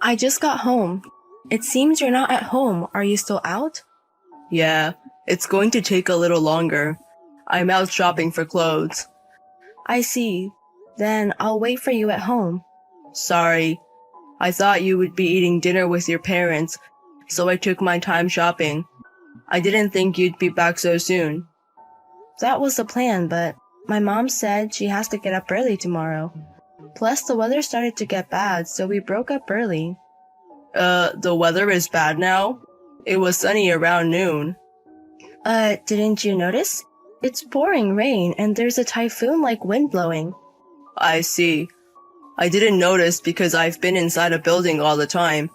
I just got home. It seems you're not at home. Are you still out? Yeah, it's going to take a little longer. I'm out shopping for clothes. I see. Then I'll wait for you at home. Sorry, I thought you would be eating dinner with your parents, so I took my time shopping. I didn't think you'd be back so soon. That was the plan, but my mom said she has to get up early tomorrow. Plus, the weather started to get bad, so we broke up early. The weather is bad now? It was sunny around noon. Didn't you notice? It's pouring rain and there's a typhoon-like wind blowing. I see. I didn't notice because I've been inside a building all the time.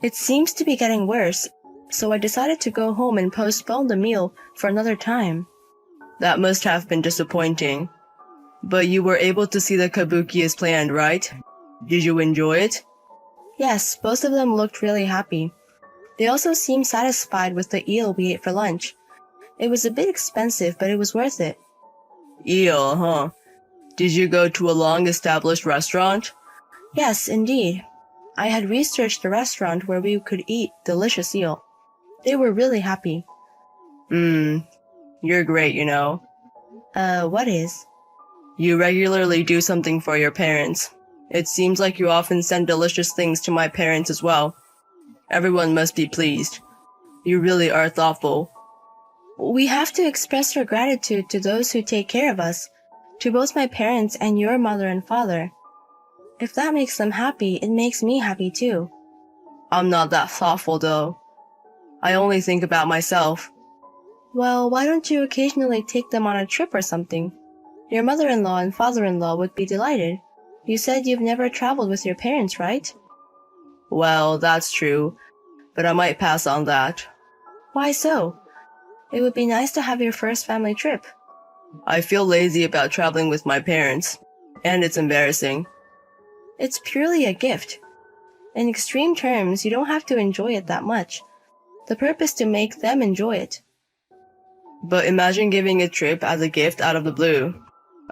It seems to be getting worse, so I decided to go home and postpone the meal for another time. That must have been disappointing. But you were able to see the kabuki as planned, right? Did you enjoy it? Yes, both of them looked really happy. They also seemed satisfied with the eel we ate for lunch. It was a bit expensive, but it was worth it. Eel, huh? Did you go to a long-established restaurant? Yes, indeed. I had researched a restaurant where we could eat delicious eel. They were really happy. You're great, you know. What is? You regularly do something for your parents. It seems like you often send delicious things to my parents as well. Everyone must be pleased. You really are thoughtful. We have to express our gratitude to those who take care of us, to both my parents and your mother and father. If that makes them happy, it makes me happy too. I'm not that thoughtful though. I only think about myself. Well, why don't you occasionally take them on a trip or something? Your mother-in-law and father-in-law would be delighted. You said you've never traveled with your parents, right? Well, that's true, but I might pass on that. Why so? It would be nice to have your first family trip. I feel lazy about traveling with my parents, and it's embarrassing. It's purely a gift. In extreme terms, you don't have to enjoy it that much. The purpose is to make them enjoy it. But imagine giving a trip as a gift out of the blue.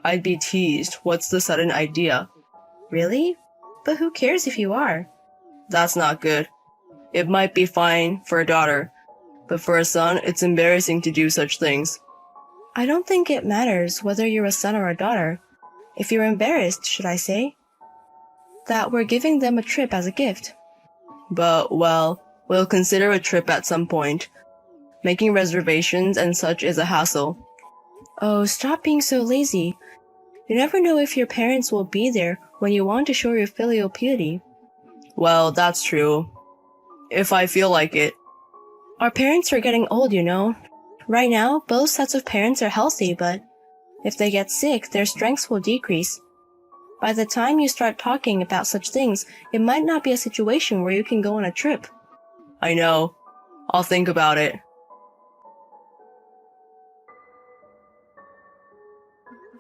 I'd be teased. What's the sudden idea? Really? But who cares if you are? That's not good. It might be fine for a daughter, but for a son, it's embarrassing to do such things. I don't think it matters whether you're a son or a daughter. If you're embarrassed, should I say, that we're giving them a trip as a gift. But, well, we'll consider a trip at some point. Making reservations and such is a hassle. Oh, stop being so lazy. You never know if your parents will be there when you want to show your filial piety. Well, that's true. If I feel like it. Our parents are getting old, you know. Right now, both sets of parents are healthy, but if they get sick, their strengths will decrease. By the time you start talking about such things, it might not be a situation where you can go on a trip. I know. I'll think about it.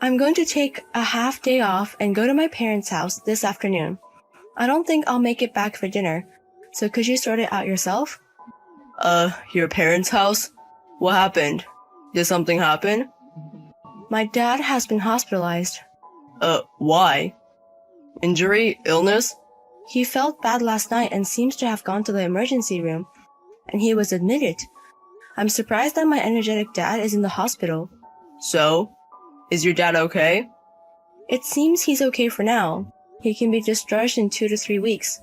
I'm going to take a half day off and go to my parents' house this afternoon. I don't think I'll make it back for dinner, so could you sort it out yourself? Your parents' house? What happened? Did something happen? My dad has been hospitalized. Why? Injury? Illness? He felt bad last night and seems to have gone to the emergency room, and he was admitted. I'm surprised that my energetic dad is in the hospital. So? Is your dad okay? It seems he's okay for now. He can be discharged in 2 to 3 weeks.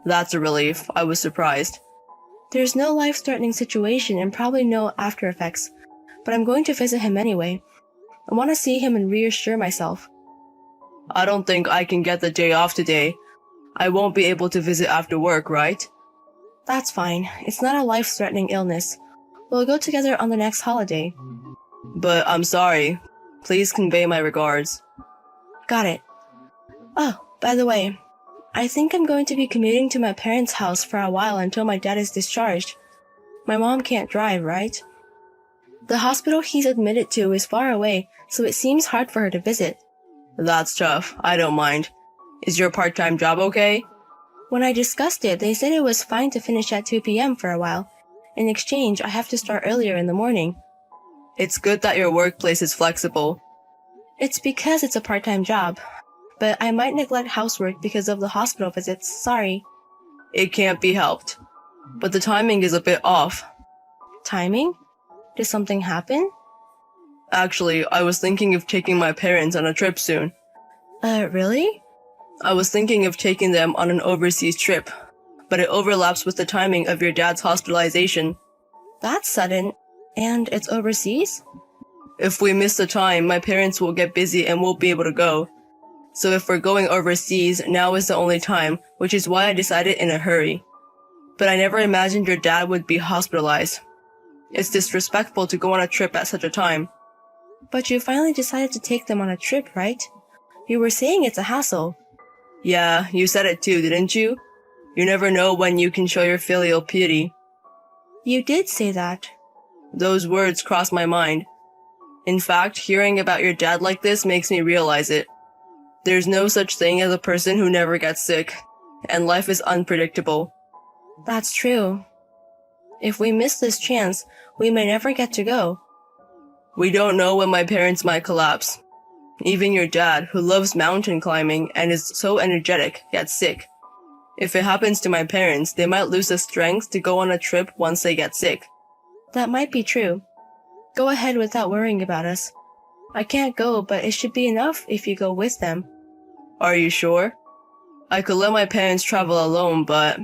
That's a relief. I was surprised. There's no life-threatening situation and probably no after effects, but I'm going to visit him anyway. I want to see him and reassure myself. I don't think I can get the day off today. I won't be able to visit after work, right? That's fine. It's not a life-threatening illness. We'll go together on the next holiday. But I'm sorry. Please convey my regards. Got it. Oh, by the way, I think I'm going to be commuting to my parents' house for a while until my dad is discharged. My mom can't drive, right? The hospital he's admitted to is far away, so it seems hard for her to visit. That's tough. I don't mind. Is your part-time job okay? When I discussed it, they said it was fine to finish at 2 p.m. for a while. In exchange, I have to start earlier in the morning. It's good that your workplace is flexible. It's because it's a part-time job. But I might neglect housework because of the hospital visits. Sorry. It can't be helped. But the timing is a bit off. Timing? Did something happen? Actually, I was thinking of taking my parents on a trip soon. Really? I was thinking of taking them on an overseas trip, but it overlaps with the timing of your dad's hospitalization. That's sudden. And it's overseas? If we miss the time, my parents will get busy and won't be able to go. So if we're going overseas, now is the only time, which is why I decided in a hurry. But I never imagined your dad would be hospitalized. It's disrespectful to go on a trip at such a time. But you finally decided to take them on a trip, right? You were saying it's a hassle. Yeah, you said it too, didn't you? You never know when you can show your filial piety. You did say that. Those words crossed my mind. In fact, hearing about your dad like this makes me realize it. There's no such thing as a person who never gets sick, and life is unpredictable. That's true. If we miss this chance, we may never get to go. We don't know when my parents might collapse. Even your dad, who loves mountain climbing and is so energetic, gets sick. If it happens to my parents, they might lose the strength to go on a trip once they get sick. That might be true. Go ahead without worrying about us. I can't go, but it should be enough if you go with them. Are you sure? I could let my parents travel alone, but...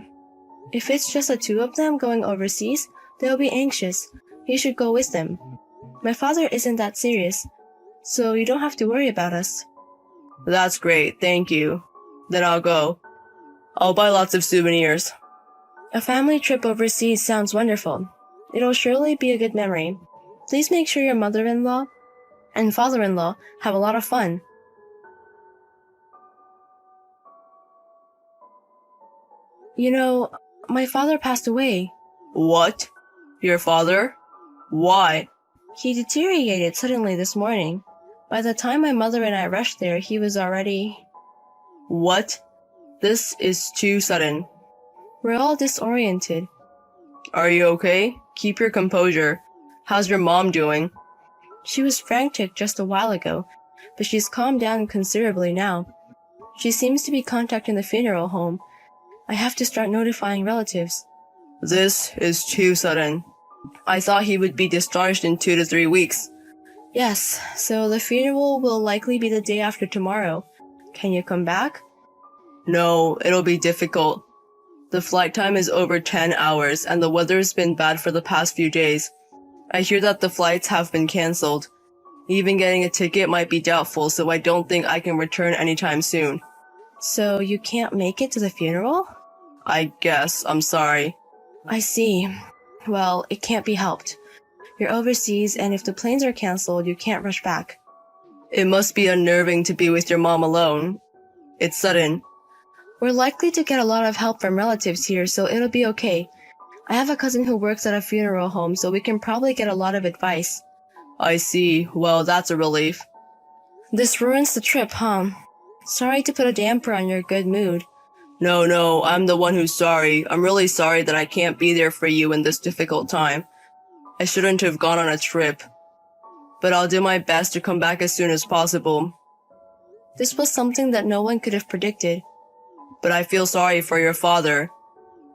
If it's just the two of them going overseas, they'll be anxious. You should go with them. My father isn't that serious, so you don't have to worry about us. That's great, thank you. Then I'll go. I'll buy lots of souvenirs. A family trip overseas sounds wonderful. It'll surely be a good memory. Please make sure your mother-in-law and father-in-law have a lot of fun. You know, my father passed away. What? Your father? Why? He deteriorated suddenly this morning. By the time my mother and I rushed there, he was already... What? This is too sudden. We're all disoriented. Are you okay? Keep your composure. How's your mom doing? She was frantic just a while ago, but she's calmed down considerably now. She seems to be contacting the funeral home. I have to start notifying relatives. This is too sudden. I thought he would be discharged in 2 to 3 weeks. Yes, so the funeral will likely be the day after tomorrow. Can you come back? No, it'll be difficult. The flight time is over 10 hours and the weather's been bad for the past few days. I hear that the flights have been cancelled. Even getting a ticket might be doubtful, so I don't think I can return anytime soon. So you can't make it to the funeral? I guess. I'm sorry. I see. Well, it can't be helped. You're overseas, and if the planes are cancelled, you can't rush back. It must be unnerving to be with your mom alone. It's sudden. We're likely to get a lot of help from relatives here, so it'll be okay. I have a cousin who works at a funeral home, so we can probably get a lot of advice. I see. Well, that's a relief. This ruins the trip, huh? Sorry to put a damper on your good mood. No, I'm the one who's sorry. I'm really sorry that I can't be there for you in this difficult time. I shouldn't have gone on a trip. But I'll do my best to come back as soon as possible. This was something that no one could have predicted. But I feel sorry for your father.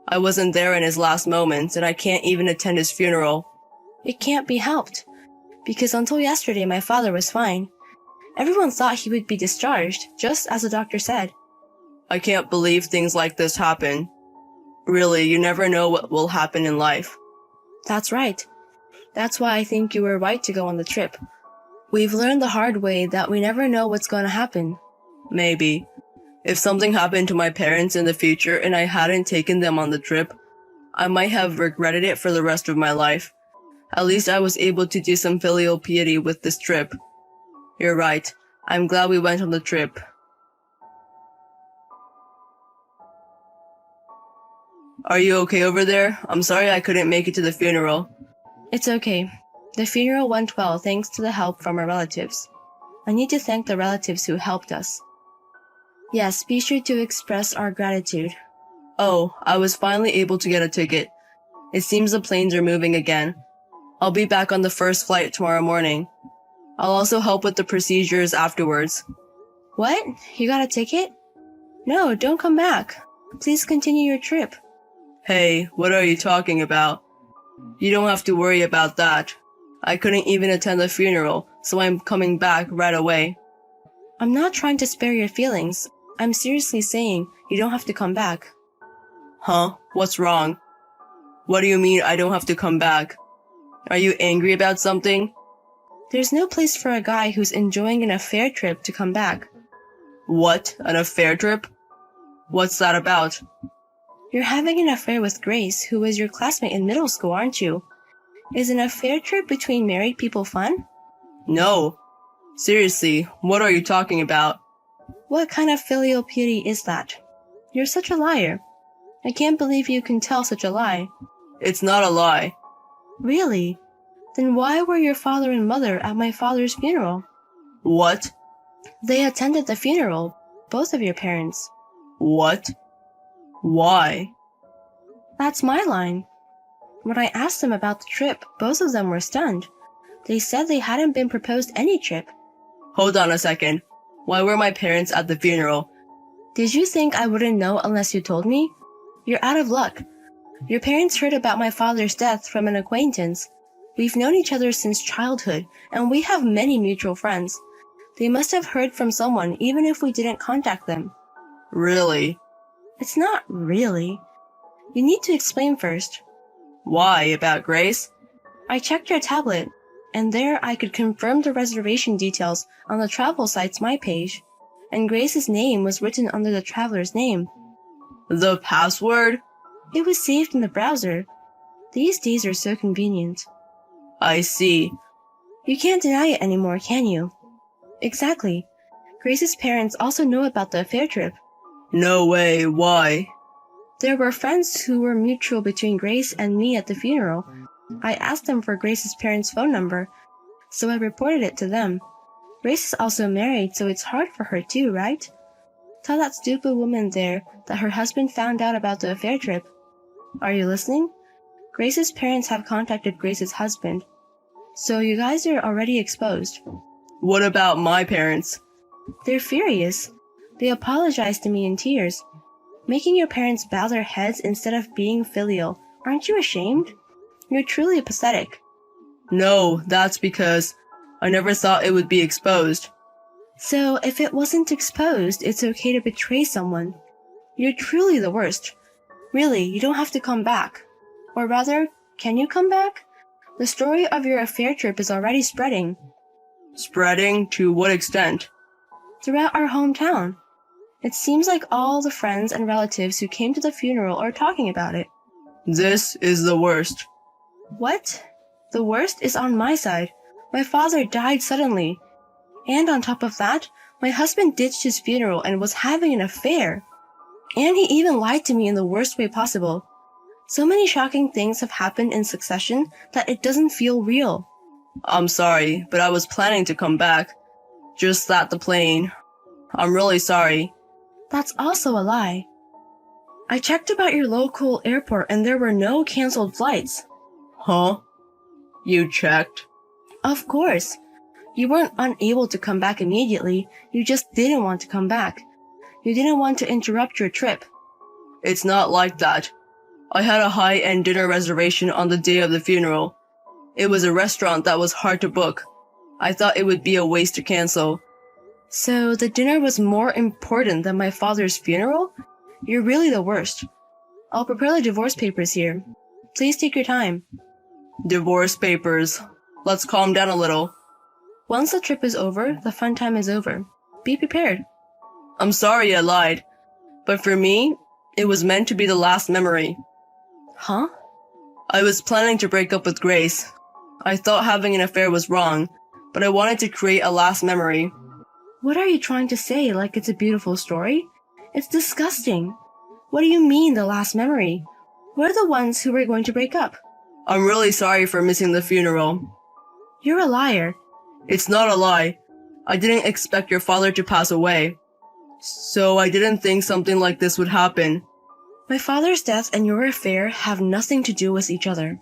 I wasn't there in his last moments, and I can't even attend his funeral. It can't be helped. Because until yesterday, my father was fine. Everyone thought he would be discharged, just as the doctor said. I can't believe things like this happen. Really, you never know what will happen in life. That's right. That's why I think you were right to go on the trip. We've learned the hard way that we never know what's going to happen. Maybe. If something happened to my parents in the future and I hadn't taken them on the trip, I might have regretted it for the rest of my life. At least I was able to do some filial piety with this trip. You're right. I'm glad we went on the trip. Are you okay over there? I'm sorry I couldn't make it to the funeral. It's okay. The funeral went well thanks to the help from our relatives. I need to thank the relatives who helped us. Yes, be sure to express our gratitude. Oh, I was finally able to get a ticket. It seems the planes are moving again. I'll be back on the first flight tomorrow morning. I'll also help with the procedures afterwards. What? You got a ticket? No, don't come back. Please continue your trip. Hey, what are you talking about? You don't have to worry about that. I couldn't even attend the funeral, so I'm coming back right away. I'm not trying to spare your feelings. I'm seriously saying you don't have to come back. Huh? What's wrong? What do you mean I don't have to come back? Are you angry about something? There's no place for a guy who's enjoying an affair trip to come back. What? An affair trip? What's that about? You're having an affair with Grace, who was your classmate in middle school, aren't you? Is an affair trip between married people fun? No. Seriously, what are you talking about? What kind of filial piety is that? You're such a liar. I can't believe you can tell such a lie. It's not a lie. Really? Then why were your father and mother at my father's funeral? What? They attended the funeral, both of your parents. What? Why? That's my line. When I asked them about the trip, both of them were stunned. They said they hadn't been proposed any trip. Hold on a second. Why were my parents at the funeral? Did you think I wouldn't know unless you told me? You're out of luck. Your parents heard about my father's death from an acquaintance. We've known each other since childhood, and we have many mutual friends. They must have heard from someone even if we didn't contact them. Really? It's not really. You need to explain first. Why? About Grace? I checked your tablet, and there I could confirm the reservation details on the travel site's My Page, and Grace's name was written under the traveler's name. The password? It was saved in the browser. These days are so convenient. I see. You can't deny it anymore, can you? Exactly. Grace's parents also know about the affair trip. No way, why? There were friends who were mutual between Grace and me at the funeral. I asked them for Grace's parents' phone number, so I reported it to them. Grace is also married, so it's hard for her too, right? Tell that stupid woman there that her husband found out about the affair trip. Are you listening? Grace's parents have contacted Grace's husband. So you guys are already exposed. What about my parents? They're furious. They apologized to me in tears. Making your parents bow their heads instead of being filial. Aren't you ashamed? You're truly pathetic. No, that's because I never thought it would be exposed. So if it wasn't exposed, it's okay to betray someone. You're truly the worst. Really, you don't have to come back. Or rather, can you come back? The story of your affair trip is already spreading. Spreading? To what extent? Throughout our hometown. It seems like all the friends and relatives who came to the funeral are talking about it. This is the worst. What? The worst is on my side. My father died suddenly. And on top of that, my husband ditched his funeral and was having an affair. And he even lied to me in the worst way possible. So many shocking things have happened in succession that it doesn't feel real. I'm sorry, but I was planning to come back. Just that the plane. I'm really sorry. That's also a lie. I checked about your local airport and there were no canceled flights. Huh? You checked? Of course. You weren't unable to come back immediately, you just didn't want to come back. You didn't want to interrupt your trip. It's not like that. I had a high-end dinner reservation on the day of the funeral. It was a restaurant that was hard to book. I thought it would be a waste to cancel. So the dinner was more important than my father's funeral? You're really the worst. I'll prepare the divorce papers here. Please take your time. Divorce papers. Let's calm down a little. Once the trip is over, the fun time is over. Be prepared. I'm sorry I lied. But for me, it was meant to be the last memory. Huh? I was planning to break up with Grace. I thought having an affair was wrong, but I wanted to create a last memory. What are you trying to say, like it's a beautiful story? It's disgusting. What do you mean, the last memory? We're the ones who were going to break up. I'm really sorry for missing the funeral. You're a liar. It's not a lie. I didn't expect your father to pass away. So I didn't think something like this would happen. My father's death and your affair have nothing to do with each other.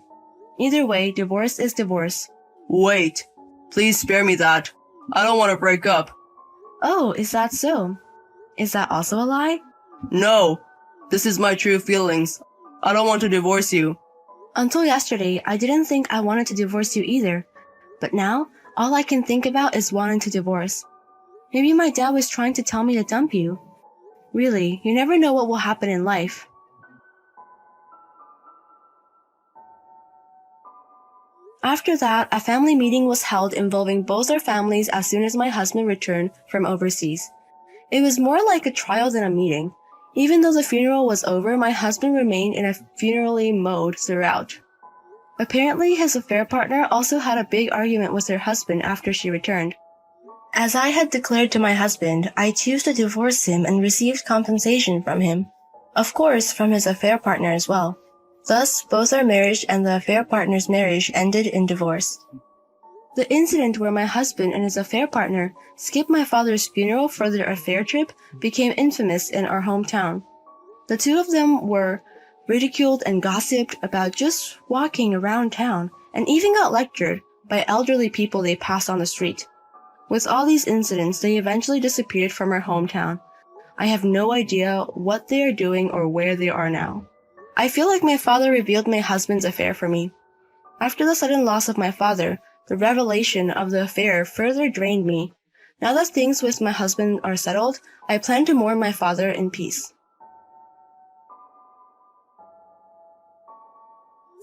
Either way, divorce is divorce. Wait. Please spare me that. I don't want to break up. Oh, is that so? Is that also a lie? No. This is my true feelings. I don't want to divorce you. Until yesterday, I didn't think I wanted to divorce you either. But now, all I can think about is wanting to divorce. Maybe my dad was trying to tell me to dump you. Really, you never know what will happen in life. After that, a family meeting was held involving both our families as soon as my husband returned from overseas. It was more like a trial than a meeting. Even though the funeral was over, my husband remained in a funerally mode throughout. Apparently, his affair partner also had a big argument with her husband after she returned. As I had declared to my husband, I chose to divorce him and received compensation from him. Of course, from his affair partner as well. Thus, both our marriage and the affair partner's marriage ended in divorce. The incident where my husband and his affair partner skipped my father's funeral for their affair trip became infamous in our hometown. The two of them were ridiculed and gossiped about just walking around town, and even got lectured by elderly people they passed on the street. With all these incidents, they eventually disappeared from our hometown. I have no idea what they are doing or where they are now. I feel like my father revealed my husband's affair for me. After the sudden loss of my father, the revelation of the affair further drained me. Now that things with my husband are settled, I plan to mourn my father in peace.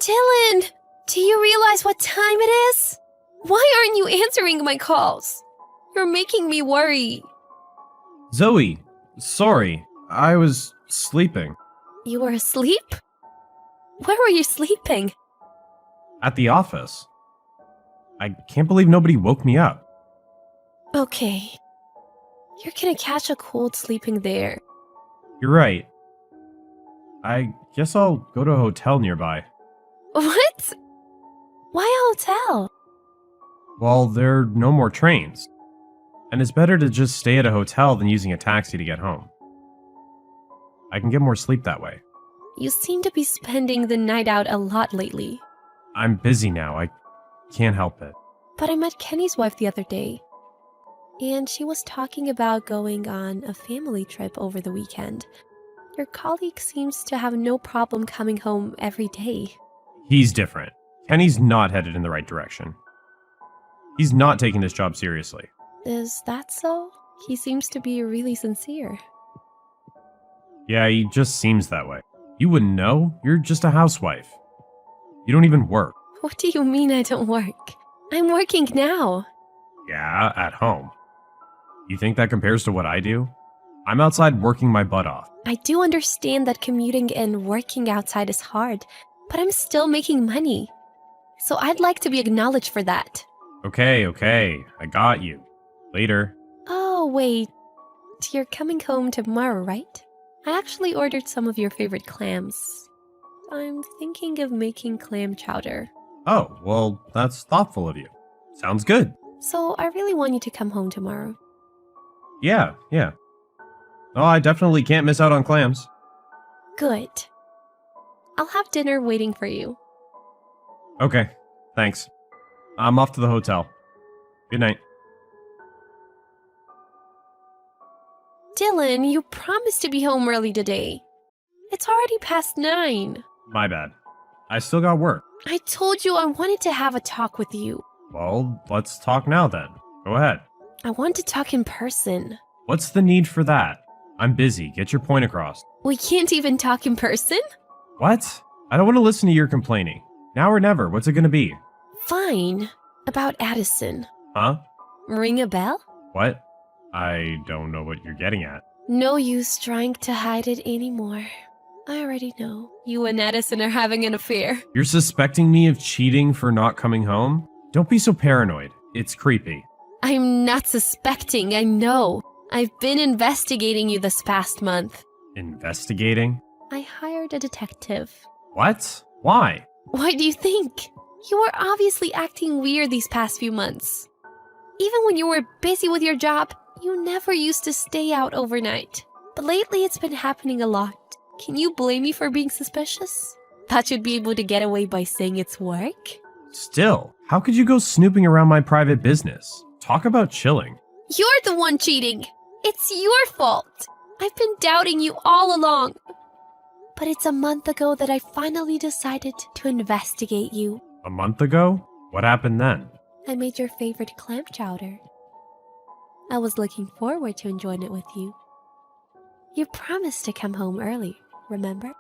Dylan, do you realize what time it is? Why aren't you answering my calls? You're making me worry. Zoe, sorry, I was sleeping. You were asleep? Where were you sleeping? At the office. I can't believe nobody woke me up. Okay. You're gonna catch a cold sleeping there. You're right. I guess I'll go to a hotel nearby. What? Why a hotel? Well, there are no more trains. And it's better to just stay at a hotel than using a taxi to get home. I can get more sleep that way. You seem to be spending the night out a lot lately. I'm busy now, I can't help it. But I met Kenny's wife the other day. And she was talking about going on a family trip over the weekend. Your colleague seems to have no problem coming home every day. He's different. Kenny's not headed in the right direction. He's not taking this job seriously. Is that so? He seems to be really sincere. Yeah, he just seems that way. You wouldn't know. You're just a housewife. You don't even work. What do you mean I don't work? I'm working now. Yeah, at home. You think that compares to what I do? I'm outside working my butt off. I do understand that commuting and working outside is hard, but I'm still making money. So I'd like to be acknowledged for that. Okay, I got you. Later. Oh, wait. You're coming home tomorrow, right? I actually ordered some of your favorite clams. I'm thinking of making clam chowder. Oh, well, that's thoughtful of you. Sounds good. So I really want you to come home tomorrow. Yeah. Oh, I definitely can't miss out on clams. Good. I'll have dinner waiting for you. Okay, thanks. I'm off to the hotel. Good night. Dylan, you promised to be home early today. It's already past 9. My bad. I still got work. I told you I wanted to have a talk with you. Well, let's talk now then. Go ahead. I want to talk in person. What's the need for that? I'm busy. Get your point across. We can't even talk in person? What? I don't want to listen to your complaining. Now or never. What's it gonna be? Fine. About Addison. Huh? Ring a bell? What? I don't know what you're getting at. No use trying to hide it anymore. I already know. You and Addison are having an affair. You're suspecting me of cheating for not coming home? Don't be so paranoid. It's creepy. I'm not suspecting, I know. I've been investigating you this past month. Investigating? I hired a detective. What? Why? Why do you think? You were obviously acting weird these past few months. Even when you were busy with your job, you never used to stay out overnight. But lately it's been happening a lot. Can you blame me for being suspicious? Thought you'd be able to get away by saying it's work? Still, how could you go snooping around my private business? Talk about chilling. You're the one cheating. It's your fault. I've been doubting you all along. But it's a month ago that I finally decided to investigate you. A month ago? What happened then? I made your favorite clam chowder. I was looking forward to enjoying it with you. You promised to come home early, remember?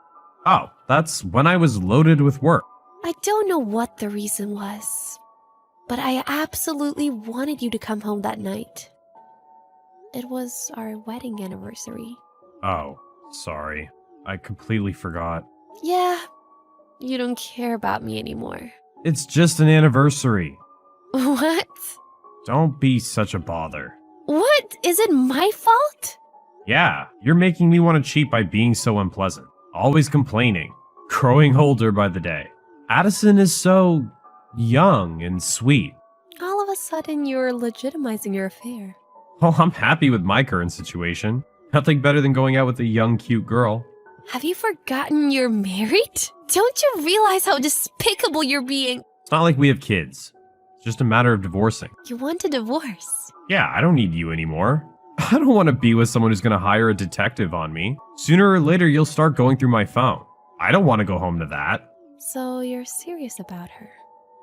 Oh, that's when I was loaded with work. I don't know what the reason was, but I absolutely wanted you to come home that night. It was our wedding anniversary. Oh, sorry. I completely forgot. Yeah, you don't care about me anymore. It's just an anniversary. What? Don't be such a bother. What? Is it my fault? Yeah, you're making me want to cheat by being so unpleasant. Always complaining. Growing older by the day. Addison is so young and sweet. All of a sudden, you're legitimizing your affair. Well, I'm happy with my current situation. Nothing better than going out with a young, cute girl. Have you forgotten you're married? Don't you realize how despicable you're being? It's not like we have kids. It's just a matter of divorcing. You want a divorce. Yeah, I don't need you anymore. I don't want to be with someone who's going to hire a detective on me. Sooner or later, you'll start going through my phone. I don't want to go home to that. So you're serious about her?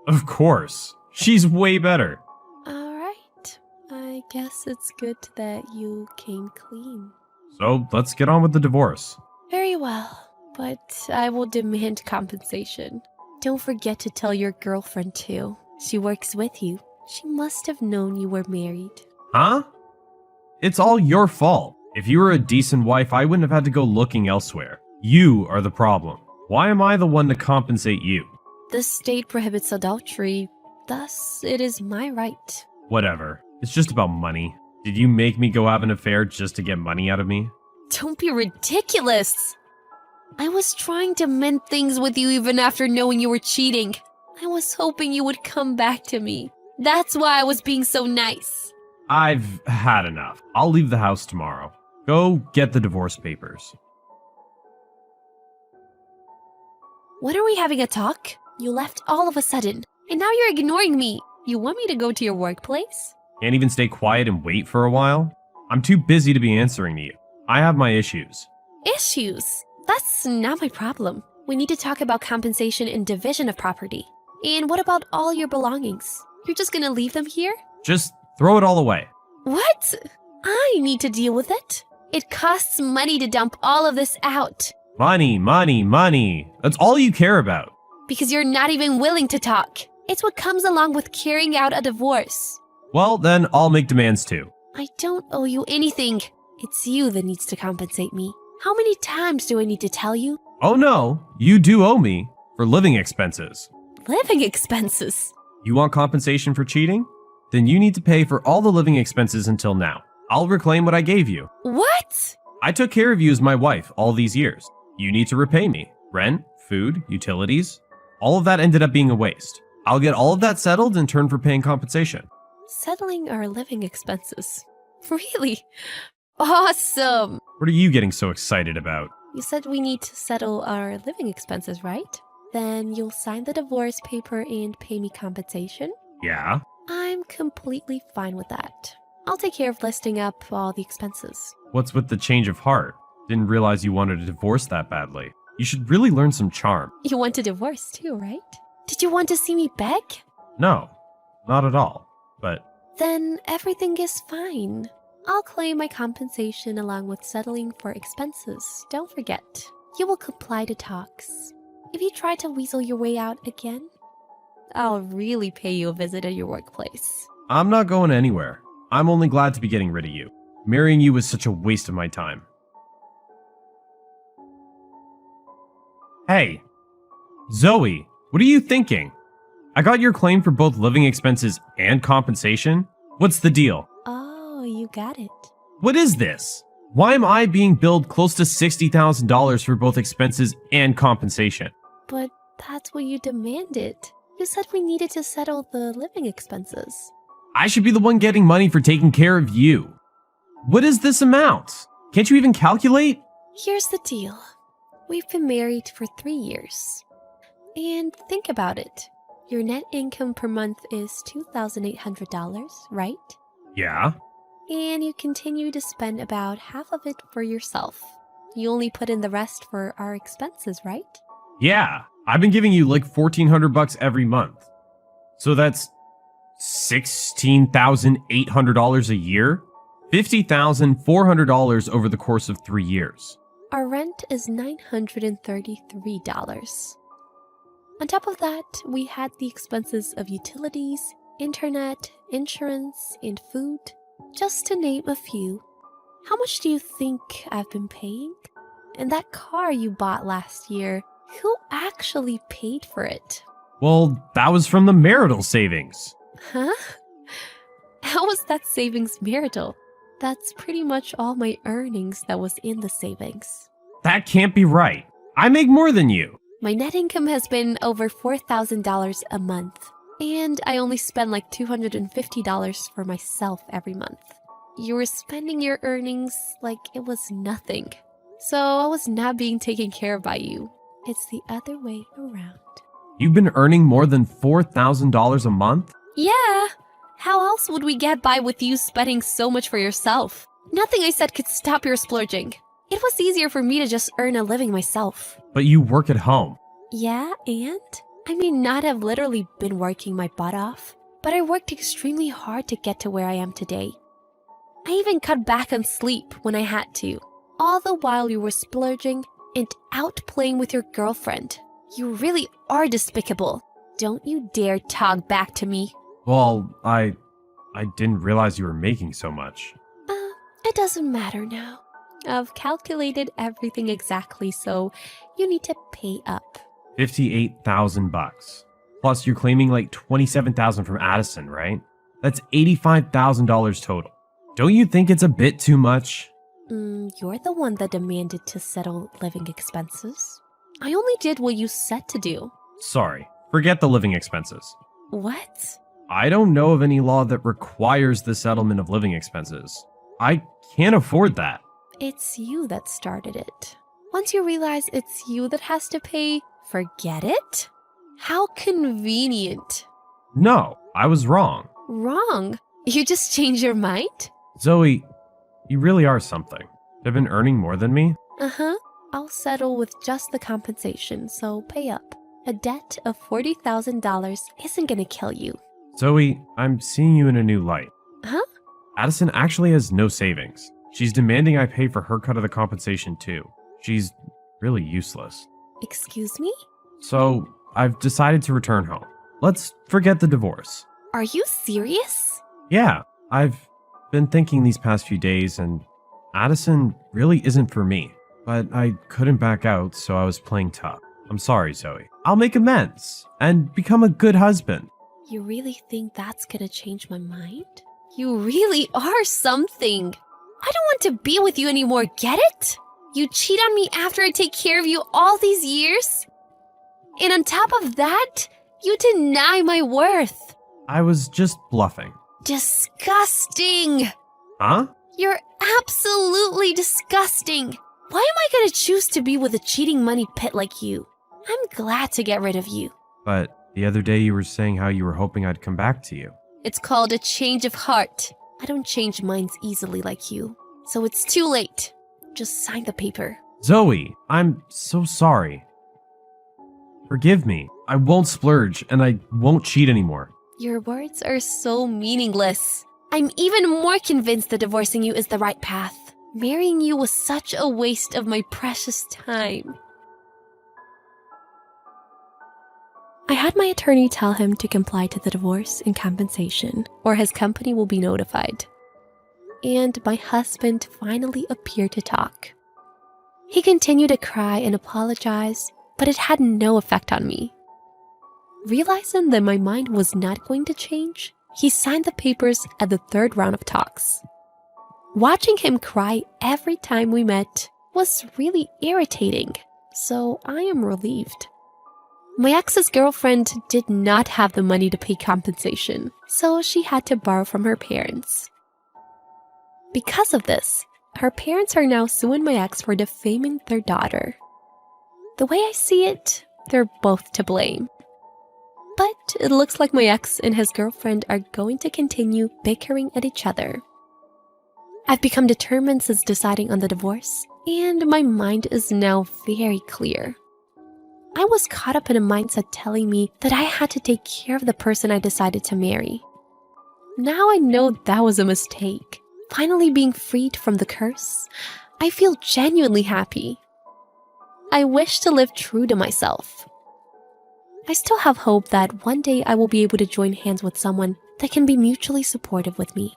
Of course. She's way better. Alright. I guess it's good that you came clean. So let's get on with the divorce. Very well, but I will demand compensation. Don't forget to tell your girlfriend too. She works with you. She must have known you were married. Huh? It's all your fault. If you were a decent wife, I wouldn't have had to go looking elsewhere. You are the problem. Why am I the one to compensate you? The state prohibits adultery, thus it is my right. Whatever. It's just about money. Did you make me go have an affair just to get money out of me? Don't be ridiculous! I was trying to mend things with you even after knowing you were cheating. I was hoping you would come back to me. That's why I was being so nice. I've had enough. I'll leave the house tomorrow. Go get the divorce papers. When are we having a talk? You left all of a sudden, and now you're ignoring me. You want me to go to your workplace? Can't even stay quiet and wait for a while? I'm too busy to be answering to you. I have my issues. Issues? That's not my problem. We need to talk about compensation and division of property. And what about all your belongings? You're just gonna leave them here? Just throw it all away. What? I need to deal with it. It costs money to dump all of this out. Money, money, money. That's all you care about. Because you're not even willing to talk. It's what comes along with carrying out a divorce. Well, then I'll make demands too. I don't owe you anything. It's you that needs to compensate me. How many times do I need to tell you? Oh no, you do owe me for living expenses. Living expenses. You want compensation for cheating? Then you need to pay for all the living expenses until now. I'll reclaim what I gave you. What? I took care of you as my wife all these years. You need to repay me. Rent, food, utilities. All of that ended up being a waste. I'll get all of that settled in turn for paying compensation. Settling our living expenses. Really? Awesome! What are you getting so excited about? You said we need to settle our living expenses, right? Then you'll sign the divorce paper and pay me compensation? Yeah? I'm completely fine with that. I'll take care of listing up all the expenses. What's with the change of heart? Didn't realize you wanted a divorce that badly. You should really learn some charm. You want a divorce too, right? Did you want to see me beg? No, not at all. But Then everything is fine. I'll claim my compensation along with settling for expenses. Don't forget, you will comply to talks. If you try to weasel your way out again, I'll really pay you a visit at your workplace. I'm not going anywhere. I'm only glad to be getting rid of you. Marrying you was such a waste of my time. Hey, Zoe, what are you thinking? I got your claim for both living expenses and compensation. What's the deal? Oh, you got it. What is this? Why am I being billed close to $60,000 for both expenses and compensation? But that's what you demanded. You said we needed to settle the living expenses. I should be the one getting money for taking care of you. What is this amount? Can't you even calculate? Here's the deal. We've been married for 3 years. And think about it. Your net income per month is $2,800, right? Yeah. And you continue to spend about half of it for yourself. You only put in the rest for our expenses, right? Yeah, I've been giving you like $1,400 every month. So that's $16,800 a year? $50,400 over the course of 3 years. Our rent is $933. On top of that, we had the expenses of utilities, internet, insurance, and food, just to name a few. How much do you think I've been paying? And that car you bought last year, who actually paid for it? Well, that was from the marital savings. Huh? How was that savings marital? That's pretty much all my earnings that was in the savings. That can't be right. I make more than you. My net income has been over $4,000 a month, and I only spend like $250 for myself every month. You were spending your earnings like it was nothing. So I was not being taken care of by you. It's the other way around. You've been earning more than $4,000 a month? Yeah! How else would we get by with you spending so much for yourself? Nothing I said could stop your splurging. It was easier for me to just earn a living myself. But you work at home. Yeah, and? I may not have literally been working my butt off, but I worked extremely hard to get to where I am today. I even cut back on sleep when I had to, all the while you were splurging and out playing with your girlfriend. You really are despicable. Don't you dare talk back to me. Well, I didn't realize you were making so much. It doesn't matter now. I've calculated everything exactly, so you need to pay up. $58,000. Plus, you're claiming like $27,000 from Addison, right? That's $85,000 total. Don't you think it's a bit too much? You're the one that demanded to settle living expenses. I only did what you said to do. Sorry, forget the living expenses. What? I don't know of any law that requires the settlement of living expenses. I can't afford that. It's you that started it. Once you realize it's you that has to pay, forget it? How convenient. No, I was wrong. Wrong? You just changed your mind? Zoe, you really are something. You've been earning more than me? Uh-huh. I'll settle with just the compensation, so pay up. A debt of $40,000 isn't gonna kill you. Zoe, I'm seeing you in a new light. Huh? Addison actually has no savings. She's demanding I pay for her cut of the compensation too. She's really useless. Excuse me? So, I've decided to return home. Let's forget the divorce. Are you serious? Yeah, I've been thinking these past few days, and Addison really isn't for me. But I couldn't back out, so I was playing tough. I'm sorry, Zoe. I'll make amends and become a good husband. You really think that's gonna change my mind? You really are something. I don't want to be with you anymore, get it? You cheat on me after I take care of you all these years? And on top of that, you deny my worth. I was just bluffing. Disgusting. Huh? You're absolutely disgusting. Why am I gonna choose to be with a cheating money pit like you? I'm glad to get rid of you. But the other day you were saying how you were hoping I'd come back to you. It's called a change of heart. I don't change minds easily like you. So it's too late. Just sign the paper. Zoe, I'm so sorry. Forgive me. I won't splurge and I won't cheat anymore. Your words are so meaningless. I'm even more convinced that divorcing you is the right path. Marrying you was such a waste of my precious time. I had my attorney tell him to comply to the divorce and compensation, or his company will be notified. And my husband finally appeared to talk. He continued to cry and apologize, but it had no effect on me. Realizing that my mind was not going to change, he signed the papers at the third round of talks. Watching him cry every time we met was really irritating, so I am relieved. My ex's girlfriend did not have the money to pay compensation, so she had to borrow from her parents. Because of this, her parents are now suing my ex for defaming their daughter. The way I see it, they're both to blame. But it looks like my ex and his girlfriend are going to continue bickering at each other. I've become determined since deciding on the divorce And my mind is now very clear. I was caught up in a mindset telling me that I had to take care of the person I decided to marry. Now I know that was a mistake. Finally being freed from the curse, I feel genuinely happy. I wish to live true to myself. I still have hope that one day I will be able to join hands with someone that can be mutually supportive with me.